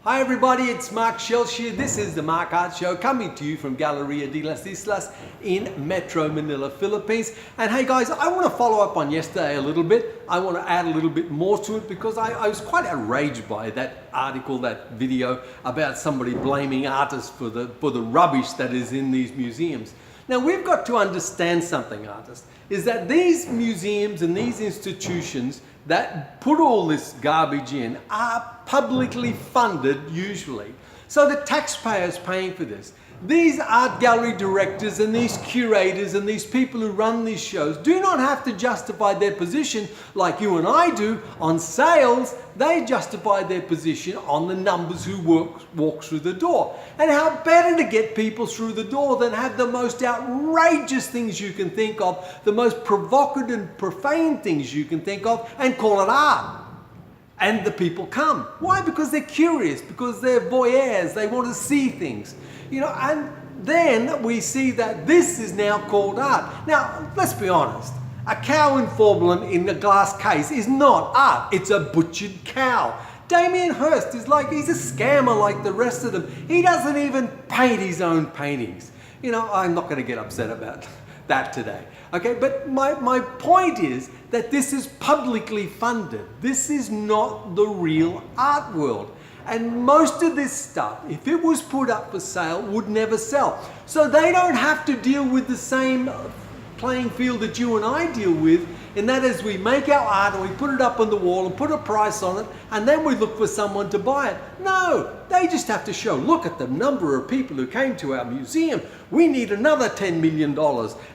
Hi everybody, it's Mark Shellshear. This is the Mark Art Show coming to you from Galleria de las Islas in Metro Manila, Philippines. And hey guys, I want to follow up on yesterday a little bit. I want to add a little bit more to it because I was quite outraged by that article, that video about somebody blaming artists for the rubbish that is in these museums. Now we've got to understand something, artists, is that these museums and these institutions that put all this garbage in are publicly funded usually. So the taxpayer's paying for this. These art gallery directors and these curators and these people who run these shows do not have to justify their position like you and I do on sales. They justify their position on the numbers who walk through the door. And how better to get people through the door than have the most outrageous things you can think of, the most provocative and profane things you can think of, and call it art. And the people come. Why? Because they're curious, because they're voyeurs, they want to see things. You know, and then we see that this is now called art. Now, let's be honest. A cow in formalin in a glass case is not art. It's a butchered cow. Damien Hirst is like, he's a scammer like the rest of them. He doesn't even paint his own paintings. You know, I'm not going to get upset about that today. Okay, but my point is that this is publicly funded. This is not the real art world. And most of this stuff, if it was put up for sale, would never sell. So they don't have to deal with the same playing field that you and I deal with, and that is we make our art and we put it up on the wall and put a price on it, and then we look for someone to buy it. No, they just have to show, look at the number of people who came to our museum. We need another $10 million.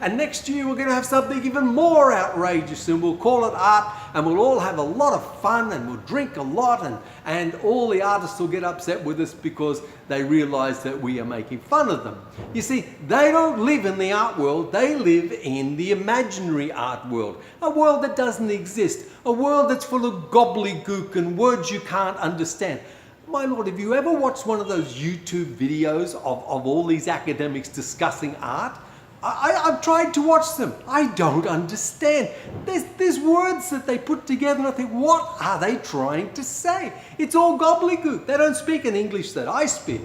And next year we're going to have something even more outrageous, and we'll call it art, and we'll all have a lot of fun, and we'll drink a lot, and all the artists will get upset with us because they realize that we are making fun of them. You see, they don't live in the art world, they live in the imaginary art world. A world that doesn't exist, a world that's full of gobbledygook and words you can't understand. My Lord, have you ever watched one of those YouTube videos of all these academics discussing art? I've tried to watch them. I don't understand. There's words that they put together and I think, what are they trying to say? It's all gobbledygook. They don't speak an English that I speak.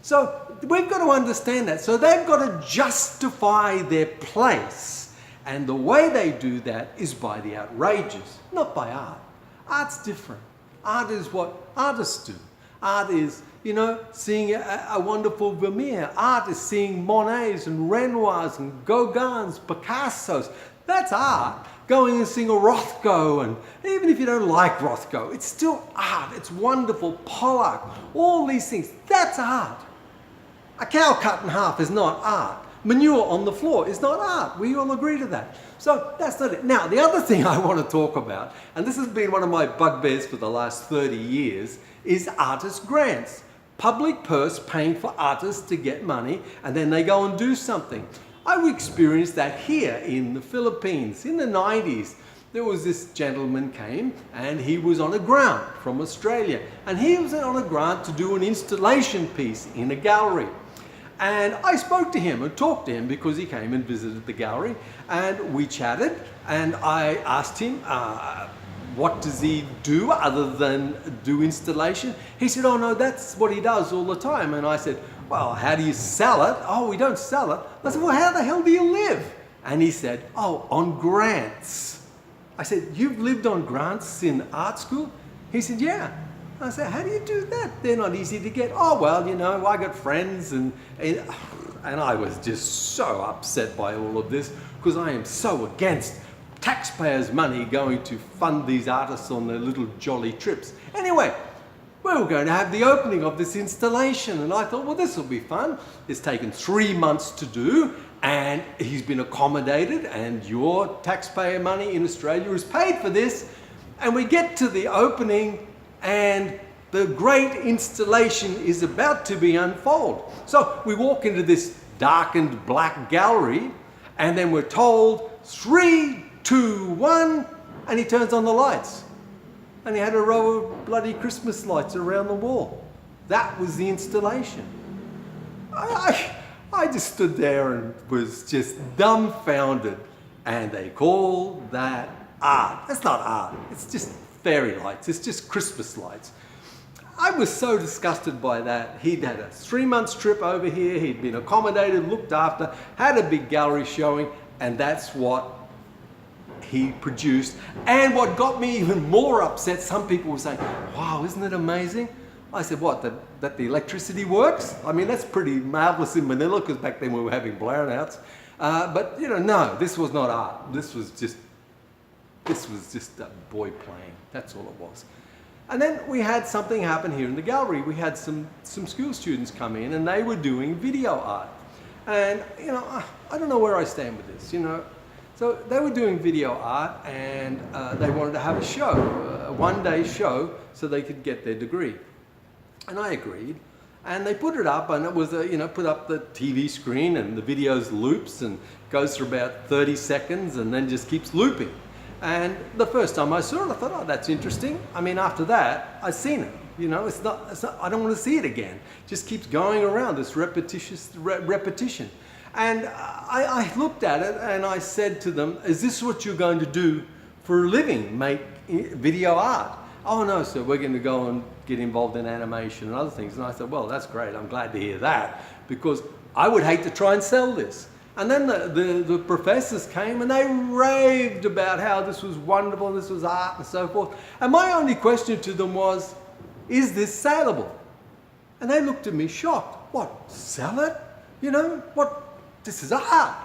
So we've got to understand that. So they've got to justify their place. And the way they do that is by the outrageous, not by art. Art's different. Art is what artists do. Art is, you know, seeing a wonderful Vermeer. Art is seeing Monets and Renoirs and Gauguins, Picassos. That's art. Going and seeing a Rothko, and even if you don't like Rothko, it's still art. It's wonderful. Pollock, all these things. That's art. A cow cut in half is not art. Manure on the floor is not art. We all agree to that. So that's not it. Now, the other thing I want to talk about, and this has been one of my bugbears for the last 30 years, is artist grants. Public purse paying for artists to get money, and then they go and do something. I've experienced that here in the Philippines. In the 90s, there was this gentleman came, and he was on a grant from Australia. And he was on a grant to do an installation piece in a gallery. And I spoke to him and talked to him because he came and visited the gallery, and we chatted, and I asked him, what does he do other than do installation? He said, oh no, that's what he does all the time. And I said, well, how do you sell it? Oh, we don't sell it. I said, well, how the hell do you live? And he said, oh, on grants. I said, you've lived on grants in art school? He said, yeah. I said, how do you do that? They're not easy to get. Oh, well, you know, I got friends, and I was just so upset by all of this because I am so against taxpayers' money going to fund these artists on their little jolly trips. Anyway, we were going to have the opening of this installation, and I thought, well, this will be fun. It's taken 3 months to do, and he's been accommodated, and your taxpayer money in Australia is paid for this. And we get to the opening, and the great installation is about to be unfolded. So we walk into this darkened black gallery, and then we're told 3, 2, 1, and he turns on the lights. And he had a row of bloody Christmas lights around the wall. That was the installation. I just stood there and was just dumbfounded. And they call that art. That's not art. It's just fairy lights. It's just Christmas lights. I was so disgusted by that. He'd had a 3-month trip over here, he'd been accommodated, looked after, had a big gallery showing, and that's what he produced. And what got me even more upset, some people were saying, wow, isn't it amazing? I said, what, that the electricity works? I mean, that's pretty marvelous in Manila, because back then we were having brownouts. But, you know, no, this was not art. This was just a boy playing. That's all it was. And then we had something happen here in the gallery. We had some school students come in, and they were doing video art. And, you know, I don't know where I stand with this, you know. So they were doing video art, and they wanted to have a show, a one-day show, so they could get their degree. And I agreed. And they put it up, and it was, you know, put up the TV screen, and the video's loops and goes for about 30 seconds and then just keeps looping. And the first time I saw it, I thought, oh, that's interesting. I mean, after that, I've seen it. You know, it's not, I don't want to see it again. It just keeps going around, this repetition. And I looked at it and I said to them, is this what you're going to do for a living, make video art? Oh no, sir, we're going to go and get involved in animation and other things. And I said, well, that's great. I'm glad to hear that, because I would hate to try and sell this. And then the professors came and they raved about how this was wonderful, this was art and so forth. And my only question to them was, is this saleable? And they looked at me shocked. What, sell it? You know, what, this is art.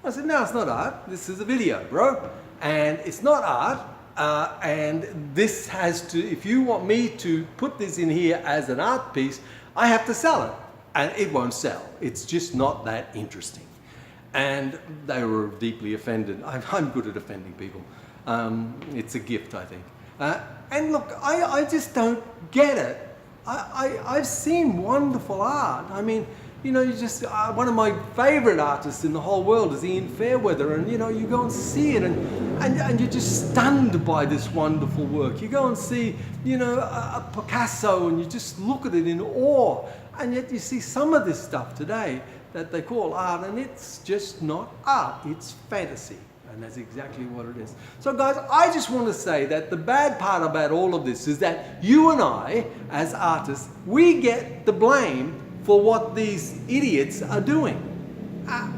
I said, no, it's not art. This is a video, bro. And it's not art. And this has to, if you want me to put this in here as an art piece, I have to sell it. And it won't sell. It's just not that interesting. And they were deeply offended. I'm good at offending people. It's a gift, I think. And look, I just don't get it. I've seen wonderful art. I mean, you know, you just, one of my favorite artists in the whole world is Ian Fairweather, and you know, you go and see it and you're just stunned by this wonderful work. You go and see, you know, a Picasso, and you just look at it in awe, and yet you see some of this stuff today that they call art, and it's just not art, it's fantasy. And that's exactly what it is. So guys, I just want to say that the bad part about all of this is that you and I, as artists, we get the blame for what these idiots are doing.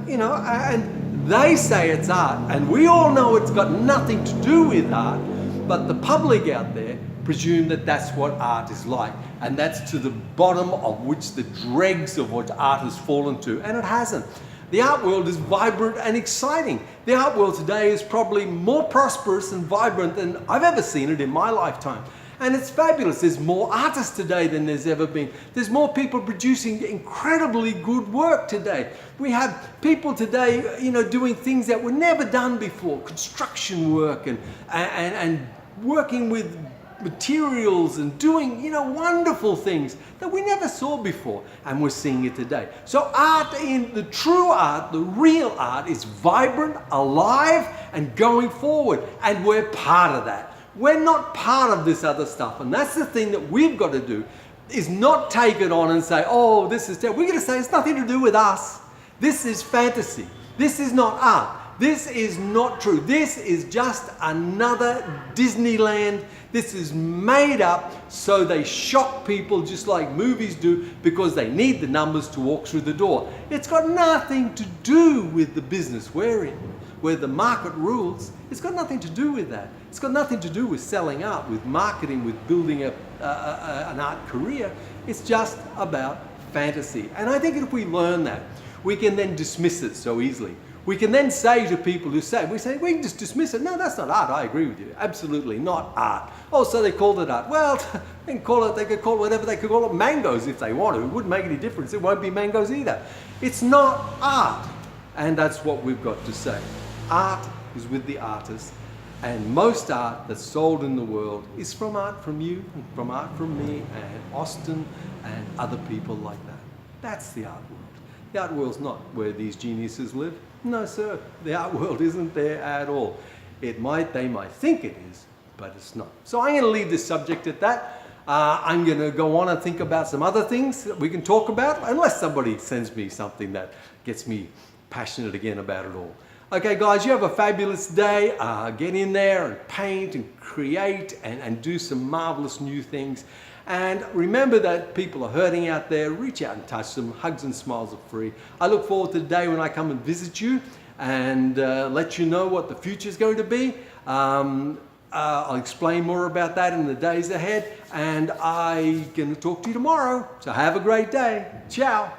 You know, and they say it's art, and we all know it's got nothing to do with art, but the public out there presume that that's what art is like, and that's to the bottom of which the dregs of what art has fallen to, and it hasn't. The art world is vibrant and exciting. The art world today is probably more prosperous and vibrant than I've ever seen it in my lifetime. And it's fabulous. There's more artists today than there's ever been. There's more people producing incredibly good work today. We have people today, you know, doing things that were never done before, construction work and working with materials and doing, you know, wonderful things that we never saw before, and we're seeing it today. So art, in the true art, the real art, is vibrant, alive, and going forward, and we're part of that. We're not part of this other stuff, and that's the thing that we've got to do, is not take it on and say, oh, this is terrible. We're going to say it's nothing to do with us. This is fantasy. This is not art. This is not true. This is just another Disneyland. This is made up so they shock people just like movies do, because they need the numbers to walk through the door. It's got nothing to do with the business we're in, where the market rules. It's got nothing to do with that. It's got nothing to do with selling art, with marketing, with building an art career. It's just about fantasy. And I think if we learn that, we can then dismiss it so easily. We can then say to people who say, we can just dismiss it. No, that's not art. I agree with you. Absolutely not art. Oh, so they called it art. Well, they could call it whatever. They could call it mangoes if they want to. It wouldn't make any difference. It won't be mangoes either. It's not art. And that's what we've got to say. Art is with the artist. And most art that's sold in the world is from art from you, and from art from me, and Austin, and other people like that. That's the art world. The art world's not where these geniuses live. No, sir. The art world isn't there at all. They might think it is, but it's not. So I'm going to leave this subject at that. I'm going to go on and think about some other things that we can talk about, unless somebody sends me something that gets me passionate again about it all. Okay, guys, you have a fabulous day. Get in there and paint and create and do some marvelous new things. And remember that people are hurting out there. Reach out and touch them. Hugs and smiles are free. I look forward to the day when I come and visit you and let you know what the future is going to be. I'll explain more about that in the days ahead, and I'm going to talk to you tomorrow. So have a great day. Ciao.